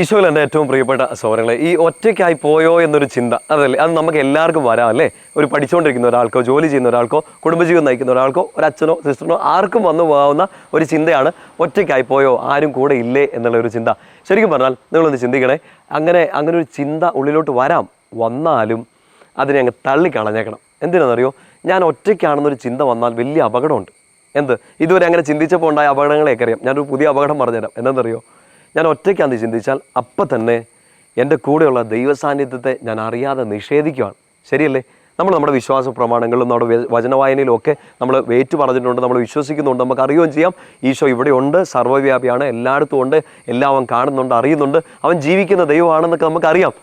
ഈശോയിൽ എൻ്റെ ഏറ്റവും പ്രിയപ്പെട്ട സഹോദരങ്ങളെ, ഈ ഒറ്റയ്ക്കായി പോയോ എന്നൊരു ചിന്ത അതല്ലേ, അത് നമുക്ക് എല്ലാവർക്കും വരാം അല്ലേ. ഒരു പഠിച്ചുകൊണ്ടിരിക്കുന്ന ഒരാൾക്കോ, ജോലി ചെയ്യുന്ന ഒരാൾക്കോ, കുടുംബജീവിതം നയിക്കുന്ന ഒരാൾക്കോ, ഒരു അച്ഛനോ സിസ്റ്ററിനോ ആർക്കും വന്നു പോകാവുന്ന ഒരു ചിന്തയാണ് ഒറ്റയ്ക്കായി പോയോ, ആരും കൂടെ ഇല്ലേ എന്നുള്ള ഒരു ചിന്ത. ശരിക്കും പറഞ്ഞാൽ നിങ്ങളൊന്ന് ചിന്തിക്കണേ, അങ്ങനെ ഒരു ചിന്ത ഉള്ളിലോട്ട് വന്നാലും അതിനെ അങ്ങ് തള്ളിക്കളഞ്ഞേക്കണം. എന്തിനാണെന്നറിയോ, ഞാൻ ഒറ്റയ്ക്കാണെന്നൊരു ചിന്ത വന്നാൽ വലിയ അപകടമുണ്ട്. ഇതുവരെ അങ്ങനെ ചിന്തിച്ചപ്പോൾ ഉണ്ടായ അപകടങ്ങളെയൊക്കെ അറിയാം. ഞാനൊരു പുതിയ അപകടം പറഞ്ഞുതരാം. എന്താണെന്നറിയോ, ഞാൻ ഒറ്റയ്ക്കാന്ന് ചിന്തിച്ചാൽ അപ്പം തന്നെ എൻ്റെ കൂടെയുള്ള ദൈവസാന്നിധ്യത്തെ ഞാൻ അറിയാതെ നിഷേധിക്കുകയാണ്. ശരിയല്ലേ? നമ്മുടെ വിശ്വാസ പ്രമാണങ്ങളിലും നമ്മുടെ വചനവായനയിലും ഒക്കെ നമ്മൾ ഏറ്റു പറഞ്ഞിട്ടുണ്ട്, നമ്മൾ വിശ്വസിക്കുന്നുണ്ട്, നമുക്ക് അറിയുകയും ചെയ്യാം. ഈശോ ഇവിടെയുണ്ട്, സർവ്വവ്യാപിയാണ്, എല്ലായിടത്തും ഉണ്ട്, എല്ലാം അവൻ കാണുന്നുണ്ട്, അറിയുന്നുണ്ട്, അവൻ ജീവിക്കുന്ന ദൈവമാണെന്നൊക്കെ നമുക്കറിയാം.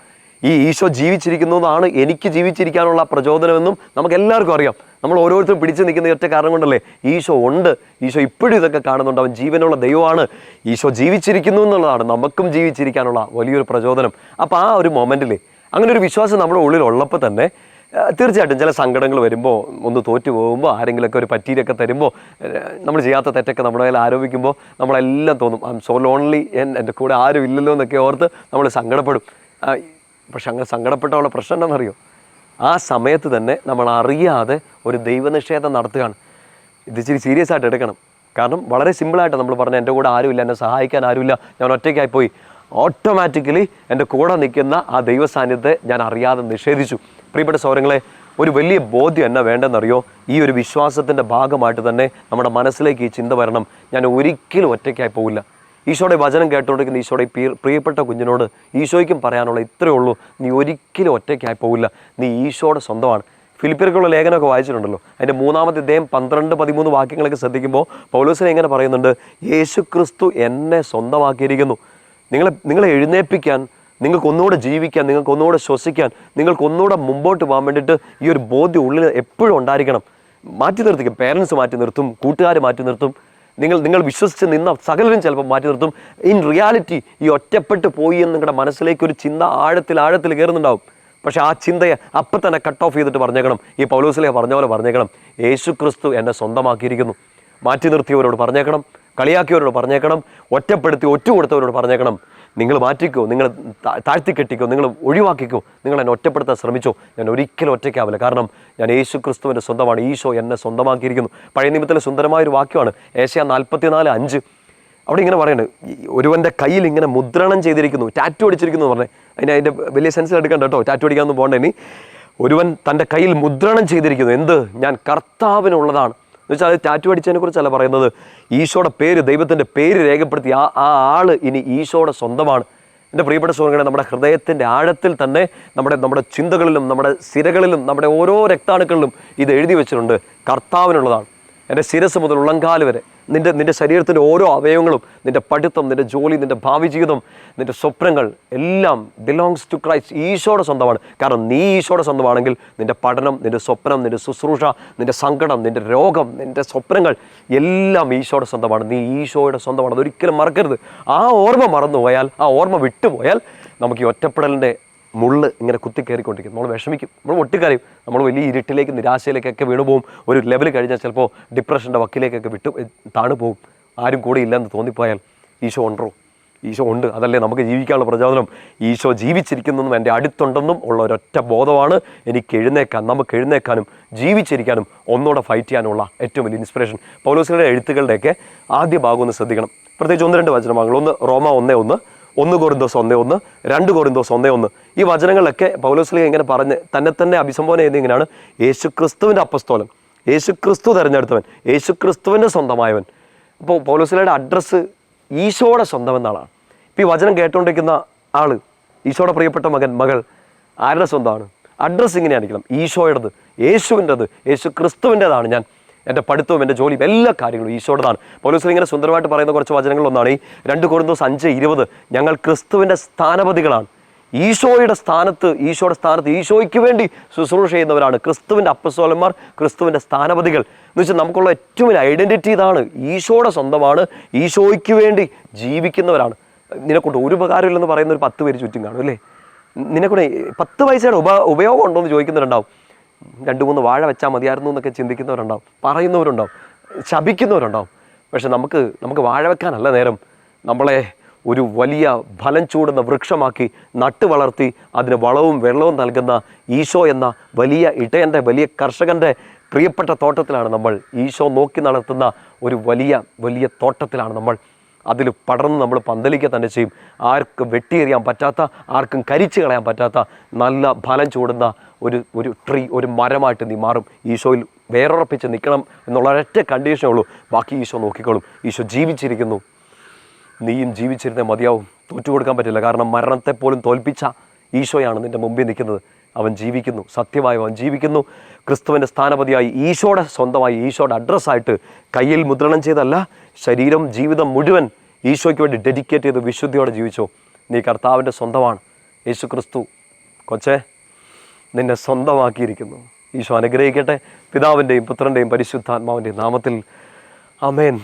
ഈ ഈശോ ജീവിച്ചിരിക്കുന്നതാണ് എനിക്ക് ജീവിച്ചിരിക്കാനുള്ള പ്രചോദനമെന്നും നമുക്ക് എല്ലാവർക്കും അറിയാം. നമ്മൾ ഓരോരുത്തരും പിടിച്ചു നിൽക്കുന്ന ഒറ്റ കാരണം കൊണ്ടല്ലേ, ഈശോ ഉണ്ട്, ഈശോ ഇപ്പോഴും ഇതൊക്കെ കാണുന്നുണ്ട്, അവൻ ജീവനുള്ള ദൈവമാണ്, ഈശോ ജീവിച്ചിരിക്കുന്നു എന്നുള്ളതാണ് നമുക്കും ജീവിച്ചിരിക്കാനുള്ള വലിയൊരു പ്രചോദനം. അപ്പോൾ ആ ഒരു മൊമെൻറ്റിൽ അങ്ങനെ ഒരു വിശ്വാസം നമ്മുടെ ഉള്ളിൽ ഉള്ളപ്പോൾ തന്നെ തീർച്ചയായിട്ടും ചില സങ്കടങ്ങൾ വരുമ്പോൾ, ഒന്ന് തോറ്റു പോകുമ്പോൾ, ആരെങ്കിലുമൊക്കെ ഒരു പറ്റീരൊക്കെ തരുമ്പോൾ, നമ്മൾ ചെയ്യാത്ത തെറ്റൊക്കെ നമ്മുടെ കയ്യിൽ ആരോപിക്കുമ്പോൾ നമ്മളെല്ലാം തോന്നും ഐ എം സോ ലോൺലി, എൻ്റെ കൂടെ ആരും ഇല്ലല്ലോ എന്നൊക്കെ ഓർത്ത് നമ്മൾ സങ്കടപ്പെടും. പക്ഷെ അങ്ങനെ സങ്കടപ്പെട്ടുള്ള പ്രശ്നം എന്താണെന്നറിയോ, ആ സമയത്ത് തന്നെ നമ്മൾ അറിയാതെ ഒരു ദൈവനിഷേധം നടത്തുകയാണ്. ഇത് ഇച്ചിരി സീരിയസ് ആയിട്ട് എടുക്കണം. കാരണം വളരെ സിമ്പിളായിട്ട് നമ്മൾ പറഞ്ഞ എൻ്റെ കൂടെ ആരുമില്ല, എന്നെ സഹായിക്കാൻ ആരുമില്ല, ഞാൻ ഒറ്റയ്ക്കായി പോയി, ഓട്ടോമാറ്റിക്കലി എൻ്റെ കൂടെ നിൽക്കുന്ന ആ ദൈവ സാന്നിധ്യത്തെ ഞാൻ അറിയാതെ നിഷേധിച്ചു. പ്രിയപ്പെട്ട സഹോദരങ്ങളെ, ഒരു വലിയ ബോധ്യം എന്നാ വേണ്ടെന്നറിയോ, ഈ ഒരു വിശ്വാസത്തിൻ്റെ ഭാഗമായിട്ട് തന്നെ നമ്മുടെ മനസ്സിലേക്ക് ഈ ചിന്ത വരണം, ഞാൻ ഒരിക്കലും ഒറ്റയ്ക്കായി പോകില്ല. ഈശോയുടെ വചനം കേട്ടുകൊണ്ടിരിക്കുന്ന ഈശോയുടെ പ്രിയപ്പെട്ട കുഞ്ഞിനോട് ഈശോയ്ക്കും പറയാനുള്ള ഇത്രയേ ഉള്ളൂ, നീ ഒരിക്കലും ഒറ്റയ്ക്കായി പോകില്ല, നീ ഈശോയുടെ സ്വന്തമാണ്. ഫിലിപ്പിയർക്കുള്ള ലേഖനമൊക്കെ വായിച്ചിട്ടുണ്ടല്ലോ, അതിൻ്റെ 3-ാമത്തെ അധ്യായം 12-13 വാക്യങ്ങളൊക്കെ ശ്രദ്ധിക്കുമ്പോൾ പൗലോസിനെ ഇങ്ങനെ പറയുന്നുണ്ട്, യേശു ക്രിസ്തു എന്നെ സ്വന്തമാക്കിയിരിക്കുന്നു. നിങ്ങളെ എഴുന്നേൽപ്പിക്കാൻ, നിങ്ങൾക്കൊന്നുകൂടെ ജീവിക്കാൻ, നിങ്ങൾക്കൊന്നുകൂടെ ശ്വസിക്കാൻ, നിങ്ങൾക്കൊന്നുകൂടെ മുമ്പോട്ട് പോകാൻ വേണ്ടിയിട്ട് ഈ ഒരു ബോധ്യം ഉള്ളിൽ എപ്പോഴും ഉണ്ടായിരിക്കണം. മാറ്റി നിർത്തിക്കും, പേരൻസ് മാറ്റി നിർത്തും, കൂട്ടുകാർ മാറ്റി നിർത്തും, നിങ്ങൾ വിശ്വസിച്ച് നിന്ന സകലരും ചിലപ്പോൾ മാറ്റി നിർത്തും. ഇൻ റിയാലിറ്റി ഈ ഒറ്റപ്പെട്ട് പോയി എന്ന് നിങ്ങളുടെ മനസ്സിലേക്ക് ഒരു ചിന്ത ആഴത്തിൽ കയറുന്നുണ്ടാവും. പക്ഷേ ആ ചിന്തയെ അപ്പം തന്നെ കട്ട് ഓഫ് ചെയ്തിട്ട് പറഞ്ഞേക്കണം, ഈ പൗലോസിലെ പറഞ്ഞ പോലെ പറഞ്ഞേക്കണം, യേശു ക്രിസ്തു എന്നെ സ്വന്തമാക്കിയിരിക്കുന്നു. മാറ്റി നിർത്തിയവരോട് പറഞ്ഞേക്കണം, കളിയാക്കിയവരോട് പറഞ്ഞേക്കണം, ഒറ്റപ്പെടുത്തി ഒറ്റുകൊടുത്തവരോട് പറഞ്ഞേക്കണം, നിങ്ങൾ മാറ്റിക്കോ, നിങ്ങൾ താഴ്ത്തിക്കെട്ടിക്കോ, നിങ്ങൾ ഒഴിവാക്കിക്കോ, നിങ്ങൾ എന്നെ ഒറ്റപ്പെടുത്താൻ ശ്രമിച്ചോ, ഞാൻ ഒരിക്കലും ഒറ്റയ്ക്കാവില്ല, കാരണം ഞാൻ യേശു ക്രിസ്തുവിൻ്റെ സ്വന്തമാണ്, ഈശോ എന്നെ സ്വന്തമാക്കിയിരിക്കുന്നു. പഴയ നിയമത്തിലെ സുന്ദരമായൊരു വാക്യമാണ് ഏശയ്യാ 44:5. അവിടെ ഇങ്ങനെ പറയുന്നത്, ഒരുവൻ്റെ കയ്യിൽ ഇങ്ങനെ മുദ്രണം ചെയ്തിരിക്കുന്നു, ടാറ്റു അടിച്ചിരിക്കുന്നു എന്ന് പറഞ്ഞത്. അതിൻ്റെ വലിയ സെൻസിൽ എടുക്കണ്ട കേട്ടോ, ടാറ്റു അടിക്കാനൊന്നും പോകണ്ട. ഇനി ഒരുവൻ തൻ്റെ കയ്യിൽ മുദ്രണം ചെയ്തിരിക്കുന്നു, എന്ത്? ഞാൻ കർത്താവിനുള്ളതാണ് എന്ന് വെച്ചാൽ അത് ടാറ്റു അടിച്ചതിനെ കുറിച്ചല്ല പറയുന്നത്, ഈശോയുടെ പേര്, ദൈവത്തിൻ്റെ പേര് രേഖപ്പെടുത്തി ആ ആള് ഇനി ഈശോയുടെ സ്വന്തമാണ്. എൻ്റെ പ്രിയപ്പെട്ട സുഹൃത്തുക്കളെ, നമ്മുടെ ഹൃദയത്തിൻ്റെ ആഴത്തിൽ തന്നെ നമ്മുടെ ചിന്തകളിലും നമ്മുടെ സിരകളിലും നമ്മുടെ ഓരോ രക്താണുക്കളിലും ഇത് എഴുതി വെച്ചിട്ടുണ്ട്, കർത്താവിനുള്ളതാണ്. എൻ്റെ ശിരസ് മുതൽ ഉള്ളങ്കാല് വരെ നിൻ്റെ ശരീരത്തിൻ്റെ ഓരോ അവയവങ്ങളും, നിൻ്റെ പഠിത്തം, നിൻ്റെ ജോലി, നിൻ്റെ ഭാവി ജീവിതം, നിൻ്റെ സ്വപ്നങ്ങൾ എല്ലാം ബിലോങ്സ് ടു ക്രൈസ്റ്റ്, ഈശോയുടെ സ്വന്തമാണ്. കാരണം നീ ഈശോയുടെ സ്വന്തമാണെങ്കിൽ നിൻ്റെ പഠനം, നിൻ്റെ സ്വപ്നം, നിൻ്റെ ശുശ്രൂഷ, നിൻ്റെ സങ്കടം, നിൻ്റെ രോഗം, നിൻ്റെ സ്വപ്നങ്ങൾ എല്ലാം ഈശോയുടെ സ്വന്തമാണ്. നീ ഈശോയുടെ സ്വന്തമാണ്, അതൊരിക്കലും മറക്കരുത്. ആ ഓർമ്മ മറന്നുപോയാൽ, ആ ഓർമ്മ വിട്ടുപോയാൽ നമുക്ക് ഈ ഒറ്റപ്പെടലിൻ്റെ മുള്ള് ഇങ്ങനെ കുത്തിക്കയറിക്കൊണ്ടിരിക്കും, നമ്മൾ വിഷമിക്കും, നമ്മൾ ഒട്ടിക്കറിയും, നമ്മൾ വലിയ ഇരുട്ടിലേക്ക്, നിരാശയിലേക്കൊക്കെ വീണുപോകും. ഒരു ലെവൽ കഴിഞ്ഞാൽ ചിലപ്പോൾ ഡിപ്രഷൻ്റെ വക്കിലേക്കൊക്കെ താണു പോകും. ആരും കൂടെ ഇല്ലെന്ന് തോന്നിപ്പോയാൽ ഈശോ ഉണ്ടോ? ഈശോ ഉണ്ട്, അതല്ലേ നമുക്ക് ജീവിക്കാനുള്ള പ്രചോദനം. ഈശോ ജീവിച്ചിരിക്കുന്നതും എൻ്റെ അടുത്തുണ്ടെന്നും ഉള്ള ഒരൊറ്റ ബോധമാണ് നമുക്ക് എഴുന്നേക്കാനും ജീവിച്ചിരിക്കാനും ഒന്നുകൂടെ ഫൈറ്റ് ചെയ്യാനുള്ള ഏറ്റവും വലിയ ഇൻസ്പിറേഷൻ. പൗലോസിന്റെ എഴുത്തുകളുടെയൊക്കെ ആദ്യ ഭാഗം ഒന്ന് ശ്രദ്ധിക്കണം, പ്രത്യേകിച്ച് 1-2 വചനഭാഗങ്ങൾ. ഒന്ന് റോമ 1:1, 1 കൊരിന്തോസ് 1:1, 2 കൊരിന്തോസ് 1:1. ഈ വചനങ്ങളിലൊക്കെ പൗലോസ്ലീഹ ഇങ്ങനെ പറഞ്ഞ് തന്നെ അഭിസംബോധന ചെയ്യുന്നത് ഇങ്ങനെയാണ്, യേശു ക്രിസ്തുവിൻ്റെ അപ്പസ്തോലൻ, യേശു ക്രിസ്തു തിരഞ്ഞെടുത്തവൻ, യേശു ക്രിസ്തുവിൻ്റെ സ്വന്തമായവൻ. അപ്പോൾ പൗലോസ്ലീഹയുടെ അഡ്രസ്സ് ഈശോയുടെ സ്വന്തം എന്നാളാണ്. ഇപ്പോൾ ഈ വചനം കേട്ടുകൊണ്ടിരിക്കുന്ന ആള്, ഈശോയുടെ പ്രിയപ്പെട്ട മകൾ ആരുടെ സ്വന്തമാണ്? അഡ്രസ്സ് ഇങ്ങനെയായിരിക്കണം, ഈശോയുടേത്, യേശുവിൻ്റെത്, യേശു ക്രിസ്തുവിൻ്റെതാണ് ഞാൻ. എൻ്റെ പഠിത്തവും എൻ്റെ ജോലിയും എല്ലാ കാര്യങ്ങളും ഈശോയുടേതാണ്. പൗലോസ് ഇങ്ങനെ സുന്ദരമായിട്ട് പറയുന്ന കുറച്ച് വചനങ്ങളൊന്നാണ് ഈ 2 കൊരിന്തോസ് 5:20. ഞങ്ങൾ ക്രിസ്തുവിൻ്റെ സ്ഥാനപതികളാണ്, ഈശോയുടെ സ്ഥാനത്ത് ഈശോയ്ക്ക് വേണ്ടി ശുശ്രൂഷ ചെയ്യുന്നവരാണ് ക്രിസ്തുവിൻ്റെ അപ്പസ്തോലന്മാർ, ക്രിസ്തുവിൻ്റെ സ്ഥാനപതികൾ. എന്ന് വെച്ചാൽ നമുക്കുള്ള ഏറ്റവും വലിയ ഐഡൻറ്റിറ്റി ഇതാണ്, ഈശോയുടെ സ്വന്തമാണ്, ഈശോയ്ക്ക് വേണ്ടി ജീവിക്കുന്നവരാണ്. നിന്നെക്കൊണ്ട് ഒരു ഉപകാരമില്ലെന്ന് പറയുന്ന ഒരു 10 പേര് ചുറ്റും കാണും അല്ലേ? നിന്നെക്കൊണ്ട് 10 പൈസയുടെ ഉപയോഗം ഉണ്ടോ എന്ന് ചോദിക്കുന്നവരുണ്ടാവും, 2-3 വാഴ വെച്ചാൽ മതിയായിരുന്നു എന്നൊക്കെ ചിന്തിക്കുന്നവരുണ്ടാവും, പറയുന്നവരുണ്ടാവും, ശപിക്കുന്നവരുണ്ടാവും. പക്ഷെ നമുക്ക് വാഴ വെക്കാനല്ല നേരം, നമ്മളെ ഒരു വലിയ ഫലം ചൂടുന്ന വൃക്ഷമാക്കി നട്ടു വളർത്തി അതിന് വളവും വെള്ളവും നൽകുന്ന ഈശോ എന്ന വലിയ ഇടയൻ്റെ, വലിയ കർഷകൻ്റെ പ്രിയപ്പെട്ട തോട്ടത്തിലാണ് നമ്മൾ. ഈശോ നോക്കി നടത്തുന്ന ഒരു വലിയ വലിയ തോട്ടത്തിലാണ് നമ്മൾ. അതിൽ പടർന്ന് നമ്മൾ പന്തലിക്കുക തന്നെ ചെയ്യും. ആർക്കും വെട്ടിയെറിയാൻ പറ്റാത്ത, ആർക്കും കരിച്ചു കളയാൻ പറ്റാത്ത നല്ല ഫലം ചൂടുന്ന ഒരു ട്രീ, ഒരു മരമായിട്ട് നീ മാറും. ഈശോയിൽ വേറുറപ്പിച്ച് നിൽക്കണം എന്നുള്ള ഒരൊറ്റ കണ്ടീഷനേ ഉള്ളൂ. ബാക്കി ഈശോ നോക്കിക്കോളും. ഈശോ ജീവിച്ചിരിക്കുന്നു, നീയും ജീവിച്ചിരുന്നേ മതിയാവും. തോറ്റുകൊടുക്കാൻ പറ്റില്ല. കാരണം മരണത്തെ പോലും തോൽപ്പിച്ച ഈശോയാണ് നിൻ്റെ മുമ്പിൽ നിൽക്കുന്നത്. അവൻ ജീവിക്കുന്നു, സത്യമായി അവൻ ജീവിക്കുന്നു. ക്രിസ്തുവിൻ്റെ സ്ഥാനപതിയായി, ഈശോയുടെ സ്വന്തമായി, ഈശോയുടെ അഡ്രസ്സായിട്ട് കയ്യിൽ മുദ്രണം ചെയ്തല്ല, ശരീരം ജീവിതം മുഴുവൻ ഈശോയ്ക്ക് വേണ്ടി ഡെഡിക്കേറ്റ് ചെയ്ത് വിശുദ്ധിയോടെ ജീവിച്ചോ. നീ കർത്താവിൻ്റെ സ്വന്തമാണ്. യേശു ക്രിസ്തു കൊച്ചേ നിന്നെ സ്വന്തമാക്കിയിരിക്കുന്നു. ഈശോ അനുഗ്രഹിക്കട്ടെ. പിതാവിൻ്റെയും പുത്രൻ്റെയും പരിശുദ്ധാത്മാവിൻ്റെയും നാമത്തിൽ ആമേൻ.